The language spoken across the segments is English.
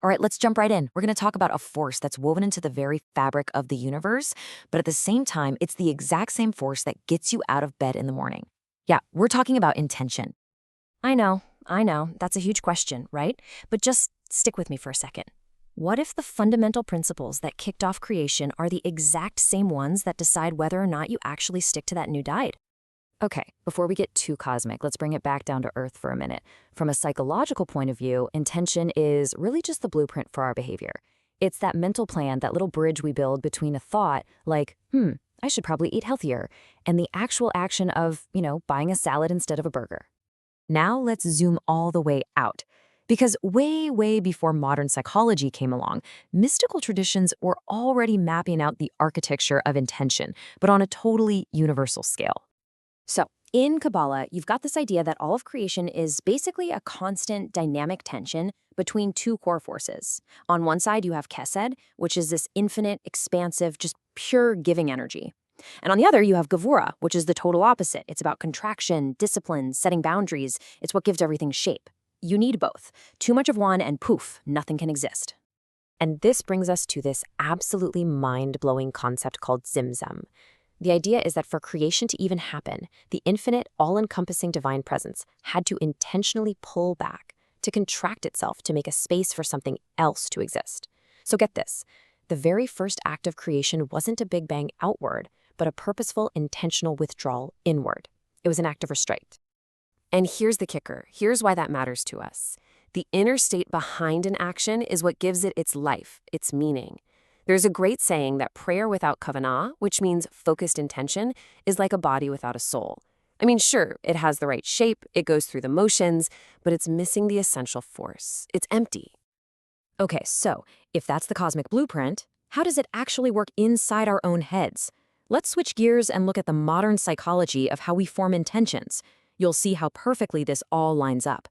All right, let's jump right in. We're going to talk about a force that's woven into the very fabric of the universe, but at the same time, it's the exact same force that gets you out of bed in the morning. Yeah, we're talking about intention. I know, that's a huge question, right? But just stick with me for a second. What if the fundamental principles that kicked off creation are the exact same ones that decide whether or not you actually stick to that new diet? Okay, before we get too cosmic, let's bring it back down to earth for a minute. From a psychological point of view, intention is really just the blueprint for our behavior. It's that mental plan, that little bridge we build between a thought like, I should probably eat healthier, and the actual action of, buying a salad instead of a burger. Now let's zoom all the way out. Because way, way before modern psychology came along, mystical traditions were already mapping out the architecture of intention, but on a totally universal scale. So, in Kabbalah, you've got this idea that all of creation is basically a constant dynamic tension between two core forces. On one side, you have Kesed, which is this infinite, expansive, just pure giving energy. And on the other, you have Gevura, which is the total opposite. It's about contraction, discipline, setting boundaries. It's what gives everything shape. You need both. Too much of one and poof, nothing can exist. And this brings us to this absolutely mind-blowing concept called Zimzum. The idea is that for creation to even happen, the infinite, all-encompassing divine presence had to intentionally pull back, to contract itself to make a space for something else to exist. So get this, the very first act of creation wasn't a big bang outward, but a purposeful, intentional withdrawal inward. It was an act of restraint. And here's the kicker. Here's why that matters to us. The inner state behind an action is what gives it its life, its meaning. There's a great saying that prayer without kavanah, which means focused intention, is like a body without a soul. I mean, sure, it has the right shape, it goes through the motions, but it's missing the essential force. It's empty. Okay, so if that's the cosmic blueprint, how does it actually work inside our own heads? Let's switch gears and look at the modern psychology of how we form intentions. You'll see how perfectly this all lines up.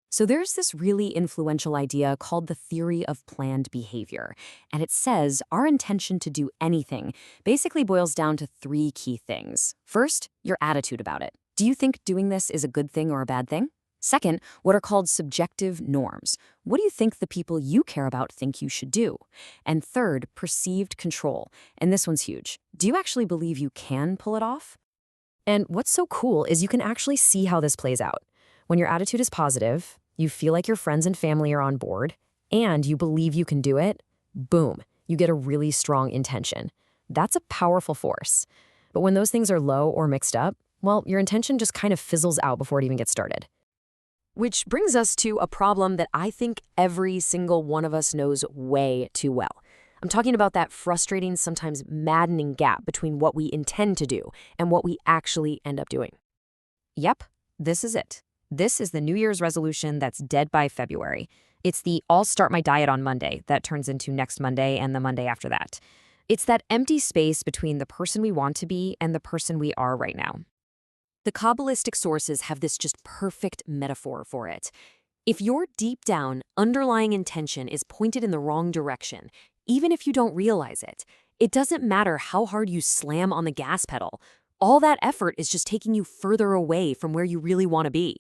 So there's this really influential idea called the theory of planned behavior, and it says our intention to do anything basically boils down to three key things. First, your attitude about it. Do you think doing this is a good thing or a bad thing? Second, what are called subjective norms. What do you think the people you care about think you should do? And third, perceived control. And this one's huge. Do you actually believe you can pull it off? And what's so cool is you can actually see how this plays out. When your attitude is positive, you feel like your friends and family are on board, and you believe you can do it, boom, you get a really strong intention. That's a powerful force. But when those things are low or mixed up, well, your intention just kind of fizzles out before it even gets started. Which brings us to a problem that I think every single one of us knows way too well. I'm talking about that frustrating, sometimes maddening gap between what we intend to do and what we actually end up doing. Yep, this is it. This is the New Year's resolution that's dead by February. It's the I'll start my diet on Monday that turns into next Monday and the Monday after that. It's that empty space between the person we want to be and the person we are right now. The Kabbalistic sources have this just perfect metaphor for it. If your deep down underlying intention is pointed in the wrong direction, even if you don't realize it, it doesn't matter how hard you slam on the gas pedal. All that effort is just taking you further away from where you really want to be.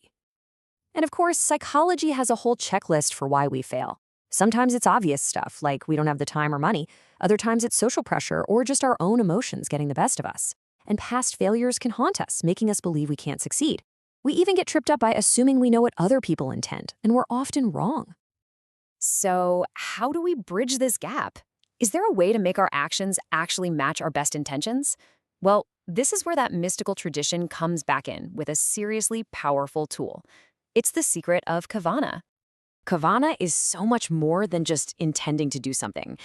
And of course, psychology has a whole checklist for why we fail. Sometimes it's obvious stuff, like we don't have the time or money. Other times it's social pressure or just our own emotions getting the best of us. And past failures can haunt us, making us believe we can't succeed. We even get tripped up by assuming we know what other people intend, and we're often wrong. So, how do we bridge this gap? Is there a way to make our actions actually match our best intentions? Well, this is where that mystical tradition comes back in with a seriously powerful tool. It's the secret of Kavana. Kavana is so much more than just intending to do something.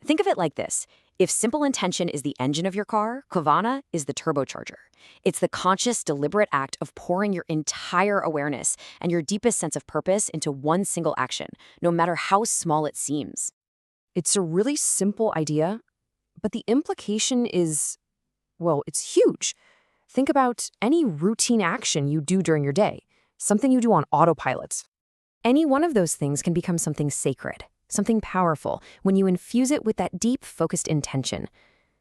Think of it like this. If simple intention is the engine of your car, Kavana is the turbocharger. It's the conscious, deliberate act of pouring your entire awareness and your deepest sense of purpose into one single action, no matter how small it seems. It's a really simple idea, but the implication is, well, it's huge. Think about any routine action you do during your day, something you do on autopilot. Any one of those things can become something sacred, something powerful, when you infuse it with that deep, focused intention.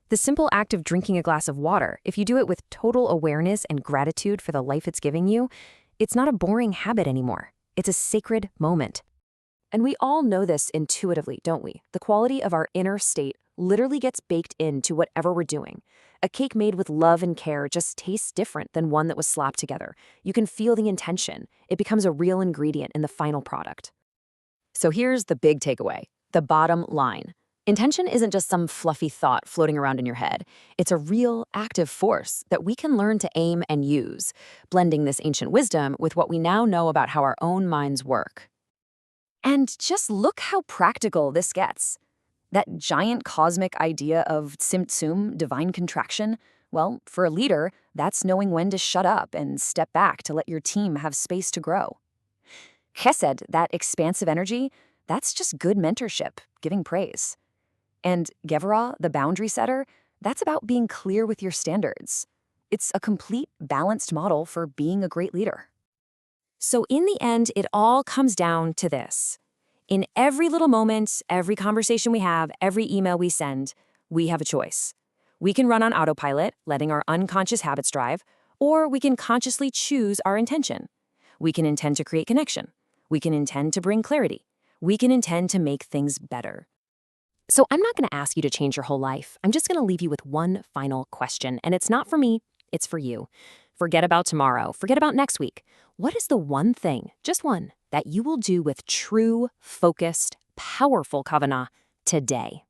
The simple act of drinking a glass of water, if you do it with total awareness and gratitude for the life it's giving you, it's not a boring habit anymore. It's a sacred moment. And we all know this intuitively, don't we? The quality of our inner state literally gets baked into whatever we're doing. A cake made with love and care just tastes different than one that was slapped together. You can feel the intention. It becomes a real ingredient in the final product. So here's the big takeaway, the bottom line. Intention isn't just some fluffy thought floating around in your head. It's a real, active force that we can learn to aim and use, blending this ancient wisdom with what we now know about how our own minds work. And just look how practical this gets. That giant cosmic idea of Tsimtsum, divine contraction, well, for a leader, that's knowing when to shut up and step back to let your team have space to grow. Chesed, that expansive energy, that's just good mentorship, giving praise. And Gevurah, the boundary setter, that's about being clear with your standards. It's a complete, balanced model for being a great leader. So in the end, it all comes down to this. In every little moment, every conversation we have, every email we send, we have a choice. We can run on autopilot, letting our unconscious habits drive, or we can consciously choose our intention. We can intend to create connection. We can intend to bring clarity. We can intend to make things better. So I'm not going to ask you to change your whole life. I'm just going to leave you with one final question. And it's not for me, it's for you. Forget about tomorrow. Forget about next week. What is the one thing, just one, that you will do with true, focused, powerful kavanah today?